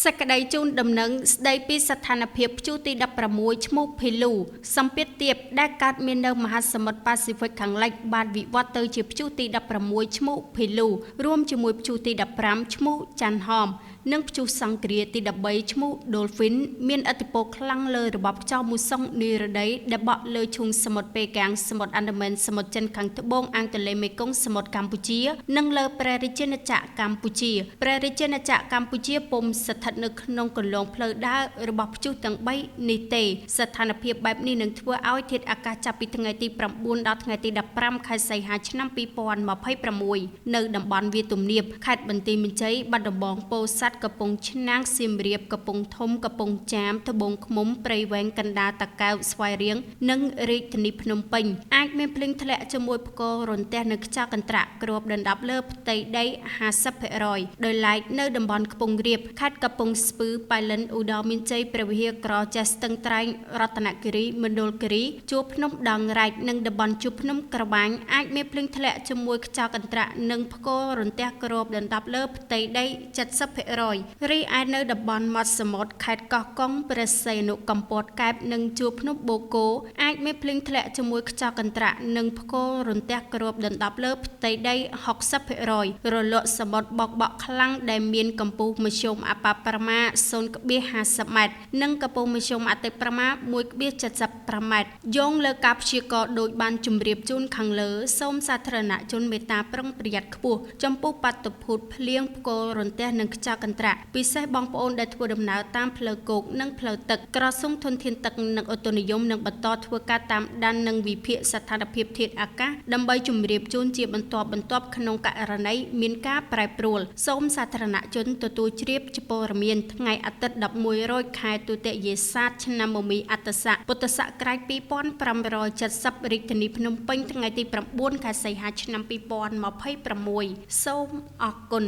សេចក្តីជូនដំណឹងស្តីពីស្ថានភាពព្យុះទី16ឈ្មោះភីលូសម្ពាធទាបដែលកើតមាននៅមហាសមុទ្រប៉ាស៊ីហ្វិកខាងលិចបានវិវត្តទៅជាព្យុះទី16ឈ្មោះភីលូរួមជាមួយព្យុះទី15ឈ្មោះចាន់ហមនិងព្យុះសង្គ្រាទី13ឈ្មោះ Dolphin មានឥទ្ធិពលខ្លាំងលើរបបខ្យល់មូសុងនីរដីដែលបក់លើឈូងសមុទ្រប៉េកាំងសមុទ្រអាណ្ដាមែនសមុទ្រចិនខាងត្បូងអាងទន្លេមេគង្គសមុទ្រកម្ពុជានិងលើព្រះរាជាណាចក្រកម្ពុជាព្រះរាជាណាចក្រកម្ពុជាពុំស្ថិតនៅក្នុងគន្លងផ្លូវដើររបស់ព្យុះទាំង3នេះទេស្ថានភាពបែបនេះនឹងធ្វើឲ្យធាតុអាកាសចាប់ពីថ្ងៃទី9ដល់ថ្ងៃទី15ខែសីហាឆ្នាំ2026នៅតំបន់វាលទំនាបខេត្តបន្ទាយមានជ័យបាត់ដំបងពោធិ៍សាត់កំពង់ឆ្នាំងសៀមរាបកំពង់ធំកំពង់ចាមត្បូងឃ្មុំព្រៃវែងកណ្ដាលតាកែវស្វាយរៀងនិងរាជធានីភ្នំពេញអាចមានភ្លៀងធ្លាក់ជាមួយផ្គររន្ទះនិងខ្យល់កន្ត្រាក់គ្របដណ្ដប់លើផ្ទៃដី 50% ដោយឡែកនៅតំបន់ខ្ពង់រាបខេត្តកំពង់ស្ពឺប៉ៃលិនឧត្តរមានជ័យព្រះវិហារក្រចេះស្ទឹងត្រែងរតនគិរីមណ្ឌលគិរីជួរភ្នំដងរែកនិងតំបន់ជួរភ្នំក្រវាញអាចមានភ្លៀងធ្លាក់ជាមួយខ្យល់កន្ត្រាក់និងផ្គររន្ទះគ្របដណ្ដប់លើផ្ទៃដី 70% រីឯនៅតំបន់មាត់សមុទ្រខេត្តកោះកុងព្រះសីហនុកំពតកែបនិងជួរភ្នំបូកគោអាចមានភ្លៀងធ្លាក់ជាមួយខ្យល់កន្ត្រាក់និងផ្គររន្ទះគ្របដណ្ដប់លើផ្ទៃដី 60% រលកសមុទ្របក់ខ្លាំងដែលមានកម្ពស់មធ្យមអបប្រមា 0.50 ម៉ែត្រនិងកម្ពស់មធ្យមអតិប្រមា 1.75 ម៉ែត្រយោងលើការព្យាករណ៍ដូចបានជម្រាបជូនខាងលើសូមសាធារណជនមេត្តាប្រុងប្រយ័ត្នខ្ពស់ចំពោះបាតុភូតភ្លៀងផ្គររន្ទះនិងខ្យល់កន្ត្រាក់ពិសេសបងប្អូនដែលធ្វើដំណើរតាមផ្លូវគោកនិងផ្លូវទឹកក្រសួងធនធានទឹកនិងឧតុនិយមនឹងបន្តធ្វើការតាមដាននិងវិភាគស្ថានភាពធាតុអាកាសដើម្បីជម្រាបជូនជាបន្តបន្ទាប់ក្នុងករណីមានការប្រែប្រួលសូមសាធារណជនទទួលជ្រាបព័ត៌មានថ្ងៃអាទិត្យ11រោចខែទុតិយស័កឆ្នាំមមីអត្តស័កពុទ្ធសករាជ2570រាជធានីភ្នំពេញថ្ងៃទី9ខែសីហាឆ្នាំ2026សូមអរគុណ